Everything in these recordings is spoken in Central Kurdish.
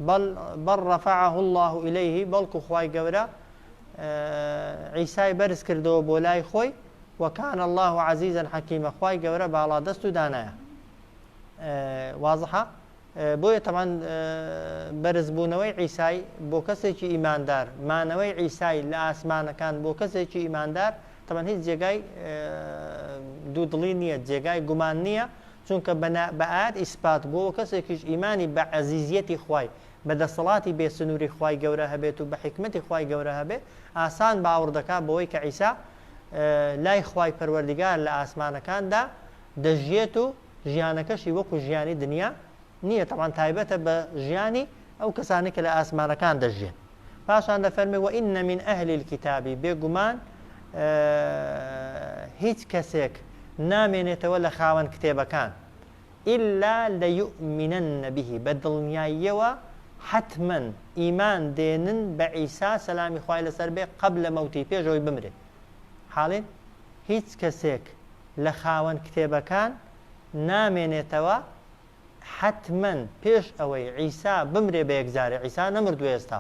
بەڵ ڕەفەعەهو الله ئیلەیهی بەڵکو خوای گەورە عیسای بەرز کردەوە بۆ لای خۆی وەکان الله عەزیزەن حەکیمە خوای گەورە باڵا دەست و دانایە وازحە بۆیە تەمان بەرزبوونەوەی عیسای بۆ کەسێکی ئیماندار مانەوەی عیسای لە ئاسمانەکان بۆ کەسێکی ئیماندار تەمان هیچ جێگای دوودڵی نییە جێگای گومان نییە چونکە بە ئاەت ئیسپات بۆ کەسێکیش ئیمانی بە عەزیزیەتی خوای بە دەسەڵاتی بێسنووری خوای گەورە هەبێت و بە حکمەتی خوای گەورە هەبێ ئاسان باوەڕ دەکات بەوەی کە عیسا لای خوای پەروەردیگار لە ئاسمانەکاندا دەژێت و ژیانەکەشی وەکو ژیانی دنیا نییە تەمان تایبەتە بە ژیانی ئەو کەسانی کە لە ئاسمانەکان دەژێن پاشان دەفەرمێ وئین من ئەهلی الکتابی بێگومان هیچ کەسێک نامێنێتەوە لە خاوەن کتێبەکان ئیلا لەیؤمینەن بهی بە دڵنیاییەوە حتمەن ئیمان دێنن بە عیسا سەلامی خوای لەسەر بێ قەبلە مەوتی پێشەوەی بمرێ حاڵین هیچ کەسێک لە خاوەن کتێبەکان نامێنێتەوە حتمەن پێش ئەوەی عیسا بمرێ بە یەکجارێ عیسا نەمردووە ئێستا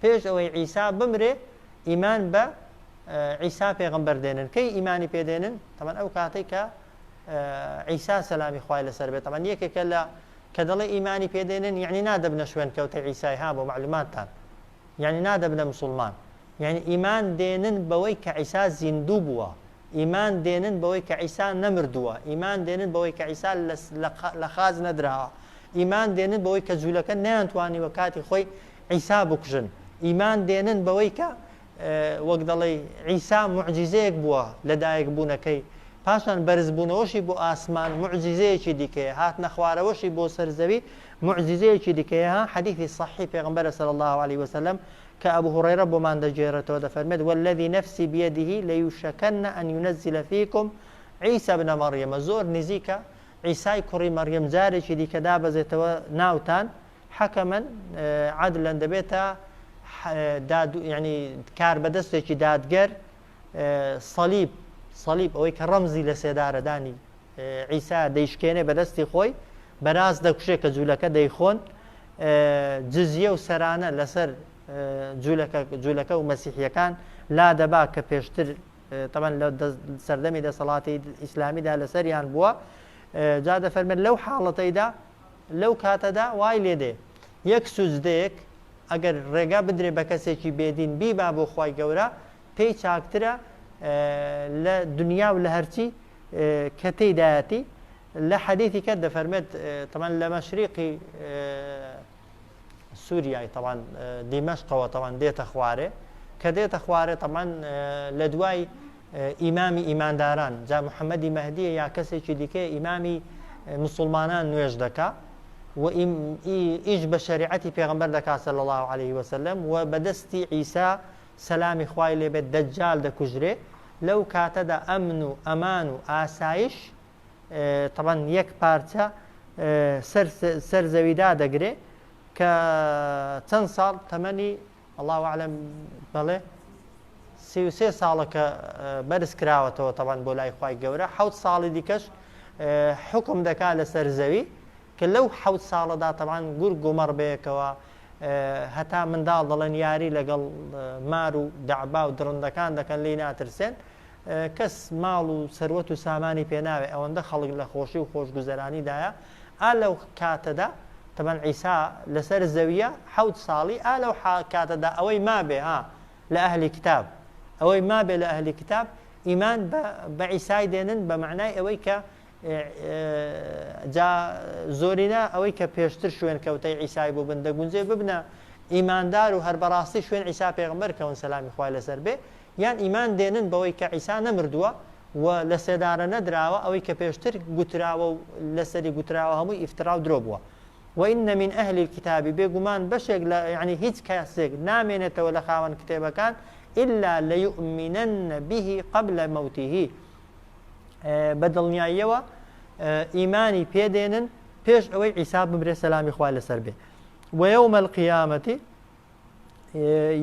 پێش ئەوەی عیسا بمرێ ئیمان بە عیسا پێغەمبەر دێنن کەی ئیمانی پێدێنن تەمان ئەو کاتێک کە عیسا سەلامی خوای لەسەر بێت تەمان یەکێکە لە کە دەڵێ ئیمانی پێدێنن یعنی نادەبنە شوێن کەوتە عیسای ها بۆ معلوماتتان یعنی نادەبنە موسڵمان یعنی ئیمان دێنن بەوەی کە عیسا زیندوو بووە ئیمان دێنن بەوەی کە عیسا نەمردووە ئیمان دێنن بەوەی کە عیسا لە خاز نەدراوە ئیمان دێنن بەوەی کە جوولەکە نەیانتوانیوە کاتی خۆی عیسا بکوژن ئیمان دێنن بەوەی کە وەک دەڵێ عیسا موعجیزەیەک بووە لە دایک بوونەکەی پاشان بەرزبوونەوەشی بۆ ئاسمان موعجیزەیەکی دیکەیە هاتنە خوارەوەشی بۆ سەرزەوی موعجیزەیەکی دیکەیە حەدیثی صحیح پێغەمبەرە صلی الله عليه وسلم کە ئەبو هورەیرە بۆمان دەگێڕێتەوە دەفەرمێت والذی نفسی بیەده لەیوشەکەن ئەن یونەزیل فیکم عیسی بنە مەڕیەمە زۆر نزیکە عیسای کوڕی مەڕیەم جارێکی دیکە دابەزێتەوە ناوتان حەکەمەن عەدلەن دەبێتە ینی کار بەدەستێکی دادگەر سەلیب ئەوەی کە ڕەمزی لە سێدارەدانی عیسا دەیشکێنێ بەدەستی خۆی بەراز دەکوشێ کە جوولەکە دەیخۆن جزیە و سەرانە لەسەر جوولەکە و مەسیحیەکان لا دەبا کە پێشتر تەمان لە سەردەمی دەسەڵاتی ئیسلامیدا لەسەریان بووە جا دەفەرمێت لەو حاڵەتەیدا لەو کاتەدا وای لێدێ یەک سوجدەیەک ئەگەر ڕێگا بدرێ بە کەسێکی بێدین بیبا بۆ خوای گەورە پێی چاکترە لە دنیا و لە هەرچی کە تێیدایەتی لە حەدیثی کە دەفەرمێت تەمان لە مەشریقی سووریای تەمان دیمەشقەوە تەمان دێتە خوارێ کە دێتە خوارێ تەمان لە دوای ئیمامی ئیمانداران جا محەممەدی مەهدیە یا کەسێکی دیکە ئیمامی مسلمانان نوێژ دەکا و ئیش بە شەریعەتی پێغەمبەر دەکا صلی الله عليه وسلم و بەدەستی عیسا سەلامی خوای لێبێت دەجال دەکوژرێ لەو کاتەدا ئەمن و ئەمان و ئاسایش تەمان یەک پارچە سەر زەویدا دەگرێ کە چەند ساڵ تەمەنی الله ئەعلەم بەڵێ 33 ساڵە کە بەرز کراوەتەوە تەمان بۆ لای خوای گەورە 7 ساڵی دیکەش حکم دەکا لەسەر زەوی کە لەو 7 ساڵەدا تەمان گورگ و مەڕ بەیەکەوە هەتا منداڵ دەڵێن یاری لەگەڵ مار و دەعبا و درندەکان دەکەن لی ناترسێن کەس ماڵ و سەروەت و سامانی پێناوێ ئەوەندە خەڵک لە خۆشی و خۆشگوزەرانیدایە لەو کاتەدا تەمان عیسا لەسەر زەویە 7 ساڵی لەو کاتەدا ئەوەی مابێ لە ئەهلی کتاب ئەوەی مابێ لە ئەهلی کتاب ئیمان بە عیسای دێنن بە معنای ئەوەی کە جا زۆرینە ئەوەی کە پێشتر شوێن کەوتەی عیسای بۆ بن دەگونجێ ببنە ئیماندار و هەر بەڕاستی شوێن عیسا پێغەمبەر کەون سەلامی خوای لەسەر بێ یان ئیمان دێنن بەوەی کە عیسا نەمردووە و لە سێدارە نەدراوە ئەوەی کە پێشتر گوتراوە و لەسەری گوتراوە هەمووی ئیفترا و درۆ بووە وئین من ئەهل الکتاب بێگومان بەشێک لە یعنی هیچ کەسێک نامێنێتەوە لە خاوەن کتێبەکان إلا ليؤمنن به قبل موته بەدڵنیاییەوە ئیمانی پێدێنن پێش ئەوەی عیسا ببرێ سەلامی خوای لەسەر بێ ويوم القيامة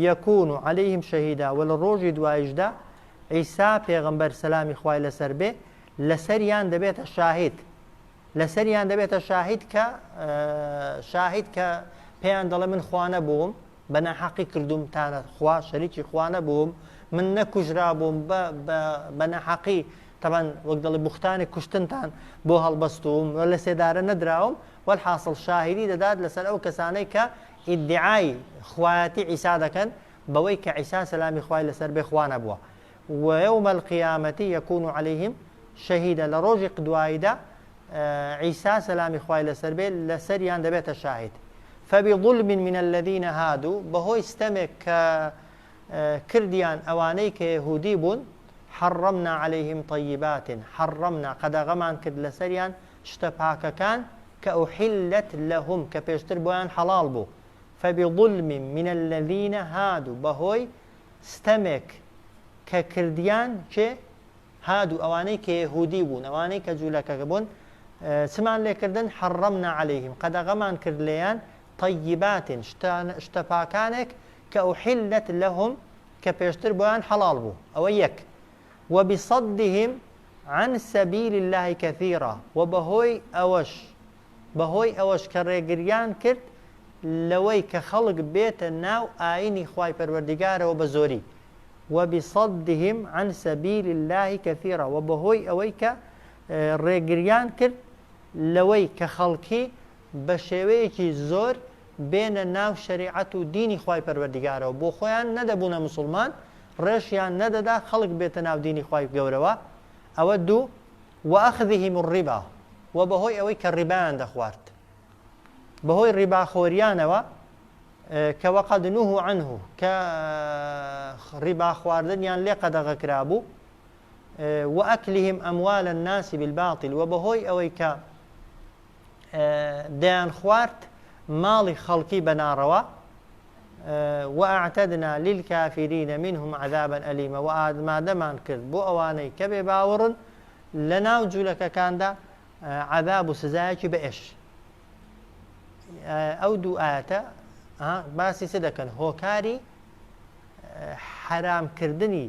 يكون عليهم شهيدا و لە ڕۆژی دوایشدا عیسا پێغەمبەر سەلامی خوای لەسەر بێ لەسەریان دەبێتە شاهید لەسەریان دەبێتە شاهید کە پێیان دەڵێ من خوا نەبووم بە ناحەقی کردومتانە خوا شەریکی خوا نەبووم من نەکوژرا بووم بە ناحەقی تەبەن وەک دەڵێ بوختانی کوشتنتان بۆ هەڵبەستوم لە سێدارە نەدراوم والحاصل شاهدی دەدات لەسەر ئەو کەسانەی کە ئیدعای خوایەتی عیسا دەکەن بەوەی کە عیسا سەلامی خوای لەسەر بێ خوا نەبووە ويوم القيامة يكون عليهم شهيدا لروج قدوائدا عيسى سلام خوای لەسەر بێ لەسەریان دەبێتە شاهد فبظلم من الذين هادوا بەهۆی ستەمێک کە کردیان ئەوانەی کە یەهودی بوون حرمنا عليهم طيبات حرمنا قەدەغەمان کرد لەسەریان شتە پاکەکان کە ئوحلت لەهم کە پێشتر بۆیان حەڵاڵ بوو فبظلم من الذين هادوا بەهۆی ستەمێک کە کردیان چێ هادوو ئەوانەی کە یەهودی بوون ئەوانەی کە جوولەکە بوون چمان لێکردن حرمنا عليهم قەدەغەمان کرد لێیان طيبات شتە پاکانێک کە ئوحلت لەهم کە پێشتر بۆیان حەڵاڵ بوو ئەوە یەک وبصدهم عن سبيل الله كثيرا وبهۆی ئەوەش کە ڕێگریان کرد لەوەی کە خەڵک بێتە ناو ئاینی خوای پەروەردیگارەوە بە زۆری وبصدهم عن سبيل الله كثيرا وبهۆی ئەوەی کە ڕێگریان کرد لەوەی کە خەڵکی بە شێوەیەکی زۆر بێنە ناو شەریعەت و دینی خوای پەروەردیگارەوە بۆ خۆیان نەدەبوونە موسڵمان ڕێشیان نەدەدا خەڵک بێتە ناو دینی خوای گەورەوە ئەوە دوو وأخذهم الربا وبهۆی ئەوەی کە ڕیبایان دەخوارد بەهۆی ڕیباخۆریانەوە کە وەقەد نوهوا عنه کە ڕیبا خواردنیان لێ قەدەغەکرا بوو وأكلهم أموال الناس بالباطل وبهۆی ئەوەی کە دەیان خوارد ماڵی خەڵکی بەناڕەوە وأعتدنا للكافرين منهم عذابا أليما وآدمادەمان کرد بۆ ئەوانەی کە بێ باوەڕن لە ناو جوولەکەکاندا عذاب و سزایەکی بەئێش ئەو دوو ئاەتە باسی چ دەکەن هۆکاری حرامکردنی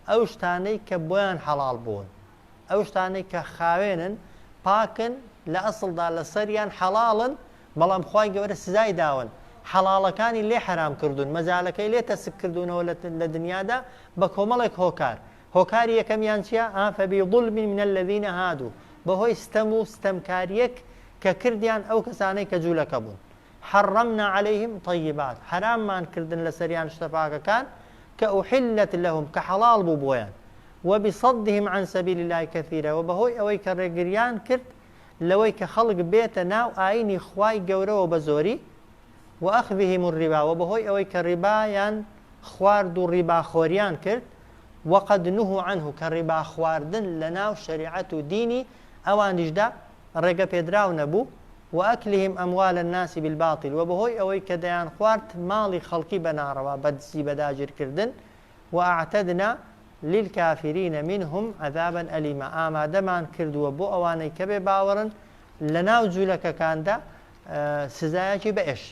ئەو شتانەی کە بۆیان حەڵاڵ بوون ئەو شتانەی کە خاوێنن پاکن لە ئەسڵدا لە سەریان حەڵاڵن بەڵام خوای گەورە سزای داون حەڵاڵەکانی لێ حرام کردوون مەجالەکەی لێ تەسک کردوونەوە لە دنیادا بە کۆمەڵێک هۆکاری یەکەمیان چییە فبظلم من الذين هادوا بەهۆی ستەم و ستەمکاریەک کە کردیان ئەو کەسانەی کە جوولەکە بوون حرمنا عليهم طيبات حراممان کردن لەسەریان شتە پاکەکان کە ئوحلت لەهم کە حەڵاڵ بوو بۆیان وبصدهم عن سبيل الله كثيرا وبهۆی ئەوەی کە ڕێگریان کرد لەوەی کە خەڵک بێتە ناو ئاینی خوای گەورەوە بە زۆری وأخذهم الربا وبهۆی ئەوەی کە ڕیبایان خوارد و ڕیباخۆریان کرد وقد نهوا عنه کە ڕیبا خواردن لە ناو شەریعەت و دینی ئەوانیشدا ڕێگە پێدراو نەبوو وأكلهم أموال الناس بالباطل وبهۆی ئەوەی کە دەیان خوارد ماڵی خەڵکی بەناڕەوە بەدزی بەداگیرکردن وأعتدنا للكافرين منهم عذابا أليما ئامادەمان کردووە بۆ ئەوانەی کە بێ باوەڕن لە ناو جوولەکەکاندا سزایەکی بەئێش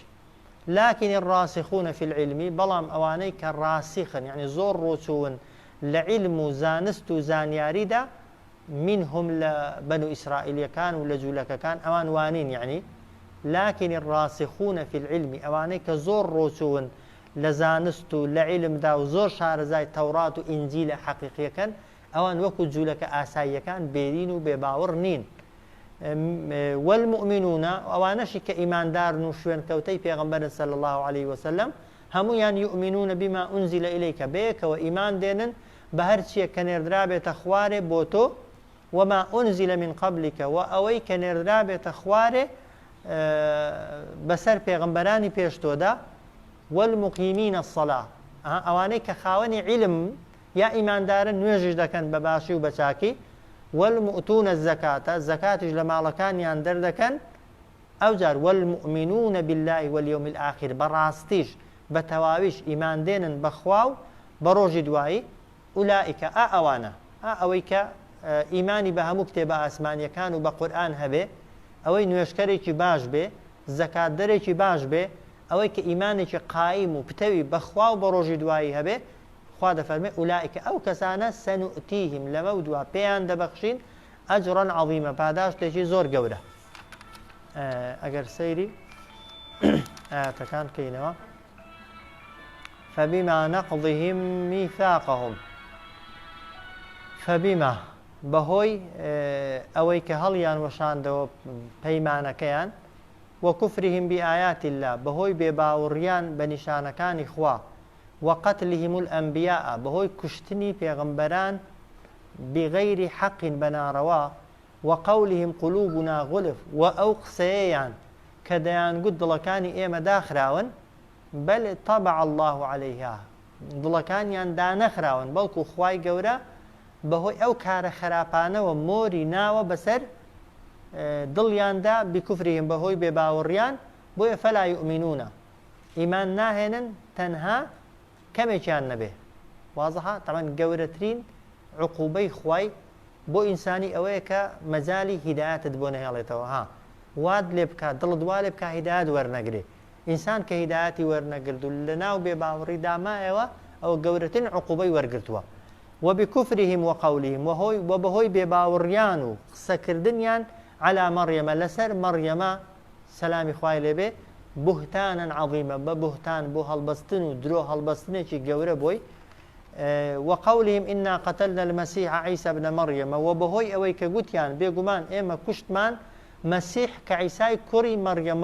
لكن الراسخون في العلم بەڵام ئەوانەی کە ڕاسیخن یعنی زۆر ڕۆچوون لە عیلم و زانست و زانیاریدا منهم لە بەنو ئیسرائیلیەکان و لە جوولەکەکان ئەوان وانین یعنی لكن الراسخون في العلم ئەوانەی کە زۆر ڕۆچوون لە زانست و لە عیلمدا و زۆر شارەزای تەورات و ئینجیلە حەقیقیەکەن ئەوان وەکو جوولەکە ئاساییەکان بێدین و بێباوەڕ نین والمؤمنون ئەوانەشی کە ئیماندارن و شوێنکەوتەی پێغەمبەرن صلی الله عليه وسلم هەمویان يؤمنون بما أنزل إليك بێکەوە ئیمان دێنن بە هەر چیە کە نێردرا بێتە خوارێ بۆ تۆ وما أنزل من قبلك وأوي كنردرا بتخواره بسر پیغمبرانی پێش تۆدا والمقيمين الصلاة ئەوانەی کە خاوەنی علم یا ئیماندارن نوێژش دەکەن بە باشی و بەچاکی والمؤتون الزكاة زكاتش لە ماڵەکانیان دەردەکەن ئەو جار والمؤمنون بالله واليوم الآخر بەڕاستیش بە تەواویش ئیمان دێنن بەخوا و بە ڕۆژی دوایی ئولائیکە ئەوانە ئەوەی کە ئیمانی بە هەموو کتێبە ئاسمانیەکان و بە قورئان هەبێ ئەوەی نوێشکەرێکی باش بێ زەکاتدەرێکی باش بێ ئەوەی کە ئیمانێکی قایم و پتەوی بەخوا و بە ڕۆژی دوایی هەبێ خوا دەفەرمێ ئولائیکە ئەو کەسانە سەنوئتیهم لەمە و دوا پێیان دەبەخشین ئەجڕەن عەظیمە پاداشتێکی زۆر گەورە ئەگەر سەیری ئاەتەکان کەینەوە فبما نقضهم ميثاقهم فبما بەهۆی ئەوەی کە هەڵیان وەشاندەوە پەیمانەکەیان وكفرهم بآيات الله بهوي بباوريان بنشانكان إخوة وقتلهم الأنبياء بهوي كشتني بيغمبران بغير حق بناروا وقولهم قلوبنا غلف وأوقسيان كديان قد لكاني إيما داخراون بل طبع الله عليها دڵەکانیان دانەخراون بەڵکو خوای گەورە بەهۆی ئەو کارە خراپانەوە مۆری ناوە بەسەر دڵیاندا بکوفرهم بەهۆی بێباوەڕیان بۆیە فەلا یؤمنونە ئیمان ناهێنن تەنها کەمێکیان نەبێ وازەحە تەمەن گەورەترین عقوبەی خوای بۆ ئینسانی ئەوەیە کە مەجالی هیدایەتت بۆ نەهێڵێتەوە ها واد لێ بکات دڵت وا لێ بکات هیدایەت وەرنەگرێ ئینسان کە هیدایەتی وەرنەگرت و لە ناو بێباوەڕی دامایەوە ئەو گەورەترین عقوبەی وەرگرتووە وبكفرهم وقولهم وبهوي بباوريان سكردنيان على مريم لسر مريم سلام خوای لێبێ بهتانا عظيما ببهتان بو هەڵبەستن و درۆ هەڵبەستنێکی گەورە بۆی وقولهم إنا قتلنا المسيح عيسى ابن مريم وبهوي أوي كجوتيان بيجومان إما كشتمان مسيح كعيسى كوري مريم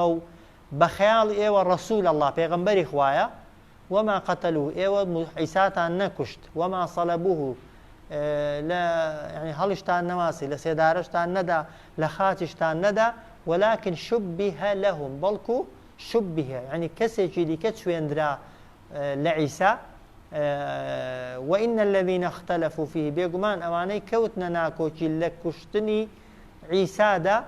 بخيال إيوة رسول الله بيغمبري خوايا وما قتلوه إيوة عيسى نكشت وما صلبوه لا يعني هلشتان نواسي لسيدارشتان ندى لخاتشتان ندى ولكن شبه لهم بلكو شبه يعني كسي جدي كتشويندرا لعيسى وإن الذين اختلفوا فيه بيقمان أواني كوتنا ناكوشي لكشتني عيسى دا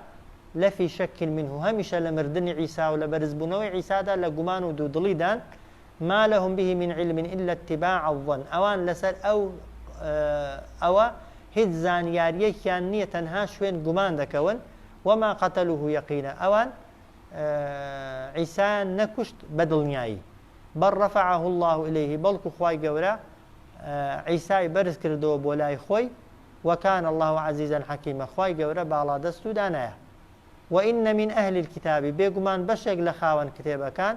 لفي شك منه همشا لمردني عيسى ولا برزبنوي عيسى دا لقمان ودودلي دان ما لهم به من علم إلا اتباع الظن أوان لسر أو هيد زانياريه كان تنها شوين قمان دكون وما قتلوه يقينا أوان عيسى نكشت بدل نياي بل رفعه الله إليه بل خواي قورا عيسى برز كردو بولاي خوي وكان الله عزيزا حكيما خواي قورا بالا دستو دانايا وإن من أهل الكتاب بيقمان بشق لخاوان كتابا كان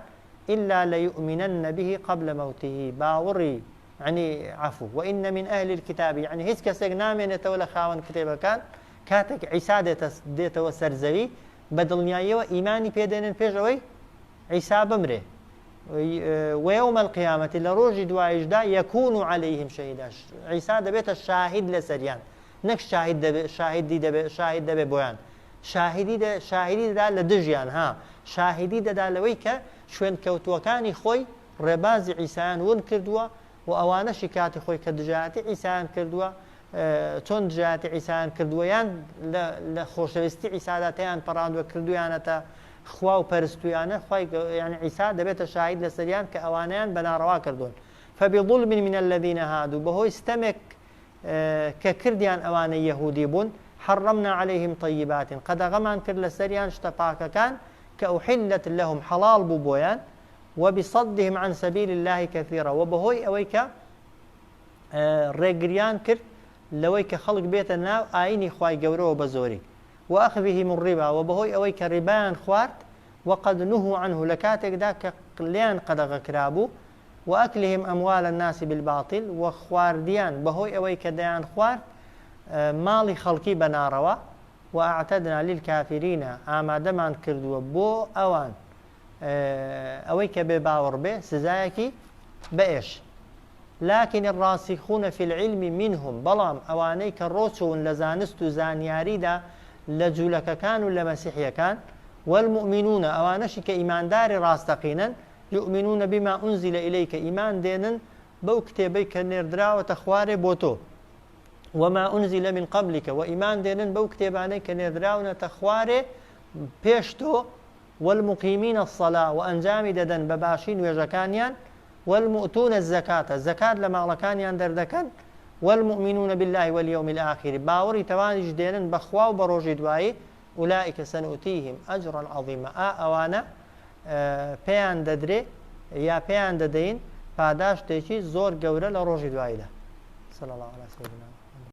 إلا ليؤمنن به قبل موته باوري يعني عفو وإن من أهل الكتاب يعني هيك كسر نامين يتولى خاون كتابا كان كاتك عيسى ديت وسرزري بدل نياية وإيماني بيدين بيجوي عيسى بمره ويوم القيامة لروج دوايجدا يكون عليهم شهيدا عيسى دبيت الشاهد لسريان نك شاهد دبي بويان شاهدي دا لدجيان ها شاهدي دا لويك شوين كوتوكاني خوي رباز عيسان ون كردوا وأوانا شكاتي خوي كدجاتي عيسان كردوا تون دجاتي عيسان كردوا يان لخوشويستي عيساداتيان براندوا كردوا يانتا خواو برستويانا خوي يعني عيسى دبيت الشاهد لسريان كأوانيان بنا روا كردون فبظلم من الذين هادوا بهو استمك ككرديان أواني يهودي بون حرمنا عليهم طيبات قد غمان كر لسريان اشتباك كان كأحلت لهم حلال بوبويان وبصدهم عن سبيل الله كثيرا وبهوي أويك ريقريان كر لويك خلق بيت الناو آيني خواي قورو بزوري وأخذهم الربا وبهوي أويك ربان خوارت وقد نهوا عنه لكاتك ذاك قليان قد غكرابو وأكلهم أموال الناس بالباطل وخوارديان بهوي أويك ديان خوارت ماڵی خەڵکی بەناڕەوە وأعتدنا للكافرين ئامادەمان کردووە بۆ ئەوان ئەوەی کە بێ باوەڕ بێ سزایەکی بەئێش لكن الراسخون في العلم منهم بەڵام ئەوانەی کە ڕۆچون لە زانست و زانیاریدا لە جوولەکەکان و لە مەسیحیەکان والمؤمنون ئەوانەشی کە ئیمانداری ڕاستەقینن يؤمنون بما أنزل إليك إيمان دێنن بەو کتێبەی کە نێردراوەتە خوارێ بۆ تۆ وما أنزل من قبلك وإيمان دينن بو كتاباني كنذراونا تخواري بيشتو والمقيمين الصلاة وأنجام ددن بباشين ويجاكانيان والمؤتون الزكاة لما لكانيان دردكن والمؤمنون بالله واليوم الآخر باوري توانج دينن بخواو بروجي دواي أولئك سنؤتيهم أجرا عظيما أوانا بيان ددري يا بيان ددين فاداش تيشي زور قورة لروجي دواي ده صلى الله عليه وسلم